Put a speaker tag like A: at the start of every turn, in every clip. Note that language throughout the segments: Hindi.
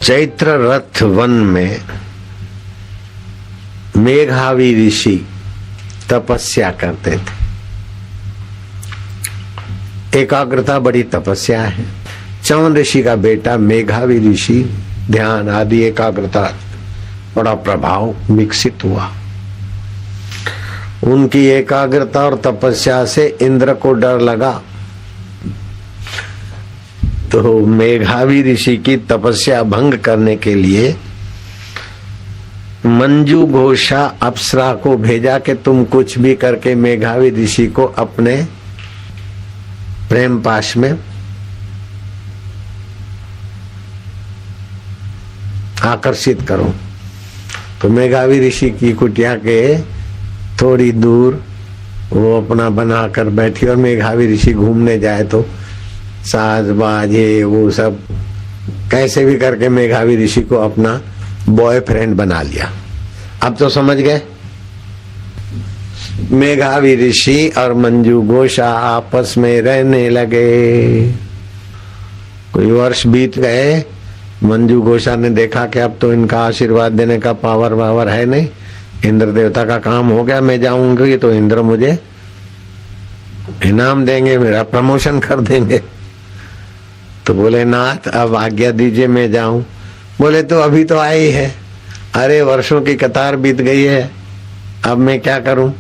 A: चैत्र रथ वन में मेघावी ऋषि तपस्या करते थे। एकाग्रता बड़ी तपस्या है। चवन ऋषि का बेटा मेघावी ऋषि ध्यान आदि एकाग्रता बड़ा प्रभाव विकसित हुआ। उनकी एकाग्रता और तपस्या से इंद्र को डर लगा, तो मेघावी ऋषि की तपस्या भंग करने के लिए मंजू घोषा अप्सरा को भेजा कि तुम कुछ भी करके मेघावी ऋषि को अपने प्रेम पाश में आकर्षित करो। तो मेघावी ऋषि की कुटिया के थोड़ी दूर वो अपना बनाकर बैठी और मेघावी ऋषि घूमने जाए तो साज बाजे वो सब कैसे भी करके मेघावी ऋषि को अपना बॉयफ्रेंड बना लिया। अब तो समझ गए, मेघावी ऋषि और मंजू घोषा आपस में रहने लगे। कोई वर्ष बीत गए, मंजू घोषा ने देखा कि अब तो इनका आशीर्वाद देने का पावर है नहीं, इंद्र देवता का काम हो गया, मैं जाऊंगी तो इंद्र मुझे इनाम देंगे, मेरा प्रमोशन कर देंगे। तो बोले नाथ अब आज्ञा दीजिए मैं जाऊं। बोले तो अभी तो आई है, अरे वर्षों की कतार बीत गई है, अब मैं क्या करूं,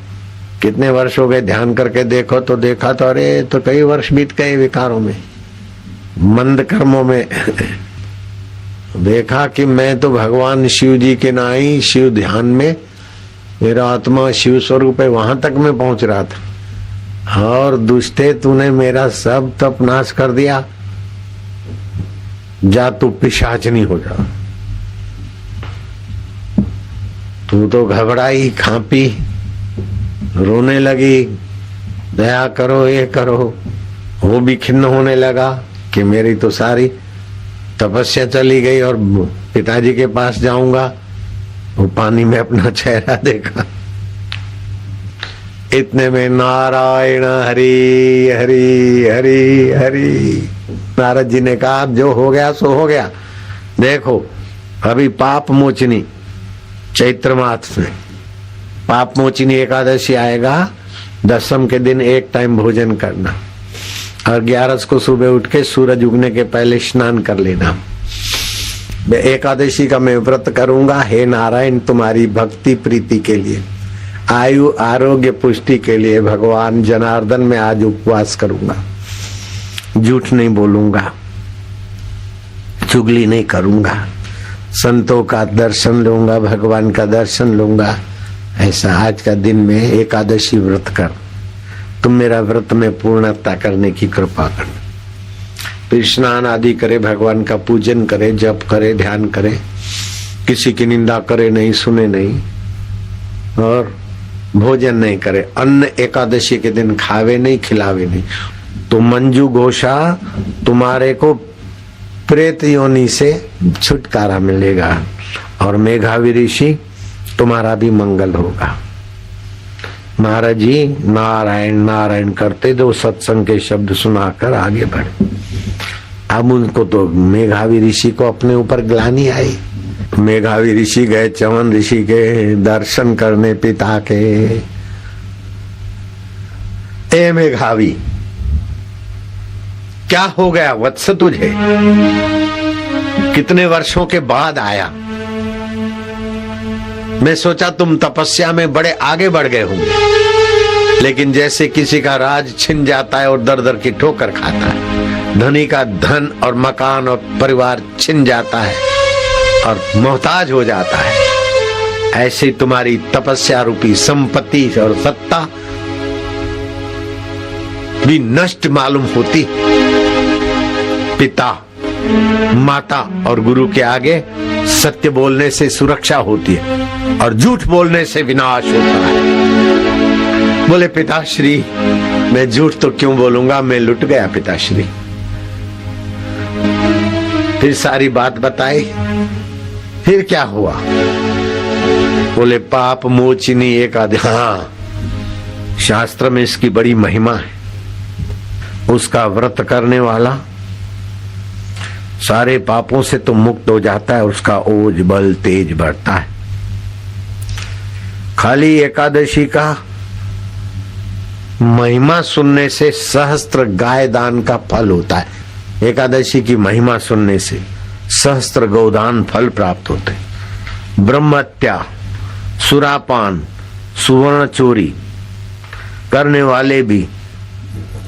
A: कितने वर्ष हो गए, ध्यान करके देखो तो देखा तो अरे तो कई वर्ष बीत गए विकारों में, मंद कर्मों में। देखा कि मैं तो भगवान शिव जी के नाई शिव ध्यान में, मेरा आत्मा शिव स्वरूप है, वहां तक मैं पहुंच रहा था और दुष्टे तूने मेरा सब तप नाश कर दिया, जा तू पिशाचनी हो जा। तू तो घबराई, कांपी, रोने लगी, दया करो ये करो। वो भी खिन्न होने लगा कि मेरी तो सारी तपस्या चली गई और पिताजी के पास जाऊंगा। वो पानी में अपना चेहरा देखा, इतने में नारायण हरि हरि हरि हरि। नारद जी ने कहा अब जो हो गया सो हो गया, देखो अभी पाप मोचनी चैत्र मास में पाप मोचनी एकादशी आएगा, दसम के दिन एक टाइम भोजन करना और 11 को सुबह उठ के सूरज उगने के पहले स्नान कर लेना। एकादशी का मैं व्रत करूंगा, हे नारायण तुम्हारी भक्ति प्रीति के लिए, आयु आरोग्य पुष्टि के लिए भगवान जनार्दन में आज उपवास करूंगा, झूठ नहीं बोलूंगा, चुगली नहीं करूंगा, संतों का दर्शन लूंगा, भगवान का दर्शन लूंगा। ऐसा आज का दिन में एकादशी व्रत कर, तुम मेरा व्रत में पूर्णता करने की कृपा कर। तो स्नान आदि करे, भगवान का पूजन करे, जप करे, ध्यान करे, किसी की निंदा करे नहीं, सुने नहीं और भोजन नहीं करे, अन्न एकादशी के दिन खावे नहीं, खिलावे नहीं। तो मंजू घोषा तुम्हारे को प्रेत योनि से छुटकारा मिलेगा और मेघावी ऋषि तुम्हारा भी मंगल होगा। महाराज जी नारायण नारायण करते दो सत्संग के शब्द सुनाकर आगे बढ़े। अब उनको तो मेघावी ऋषि को अपने ऊपर ग्लानि आई। मेघावी ऋषि गए चवन ऋषि के दर्शन करने पिता के। ए मेघावी क्या हो गया वत्स तुझे, कितने वर्षों के बाद आया। मैं सोचा तुम तपस्या में बड़े आगे बढ़ गए होंगे, लेकिन जैसे किसी का राज छिन जाता है और दर दर की ठोकर खाता है, धनी का धन और मकान और परिवार छिन जाता है और मोहताज हो जाता है, ऐसे तुम्हारी तपस्या रूपी संपत्ति और सत्ता भी नष्ट मालूम होती। पिता माता और गुरु के आगे सत्य बोलने से सुरक्षा होती है और झूठ बोलने से विनाश होता है। बोले पिताश्री मैं झूठ तो क्यों बोलूंगा, मैं लुट गया पिताश्री। फिर सारी बात बताई, फिर क्या हुआ। बोले पाप मोचिनी एकादशी, हाँ शास्त्र में इसकी बड़ी महिमा है। उसका व्रत करने वाला सारे पापों से तो मुक्त हो जाता है, उसका ओज बल तेज बढ़ता है। खाली एकादशी का महिमा सुनने से सहस्त्र गाय दान का फल होता है। एकादशी की महिमा सुनने से सहस्त्र गौदान फल प्राप्त होते। ब्रह्महत्या, सुरापान, सुवर्ण चोरी करने वाले भी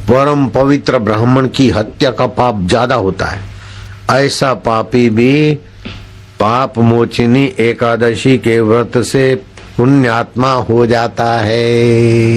A: परम पवित्र ब्राह्मण की हत्या का पाप ज्यादा होता है। ऐसा पापी भी पाप मोचिनी एकादशी के व्रत से पुण्यात्मा हो जाता है।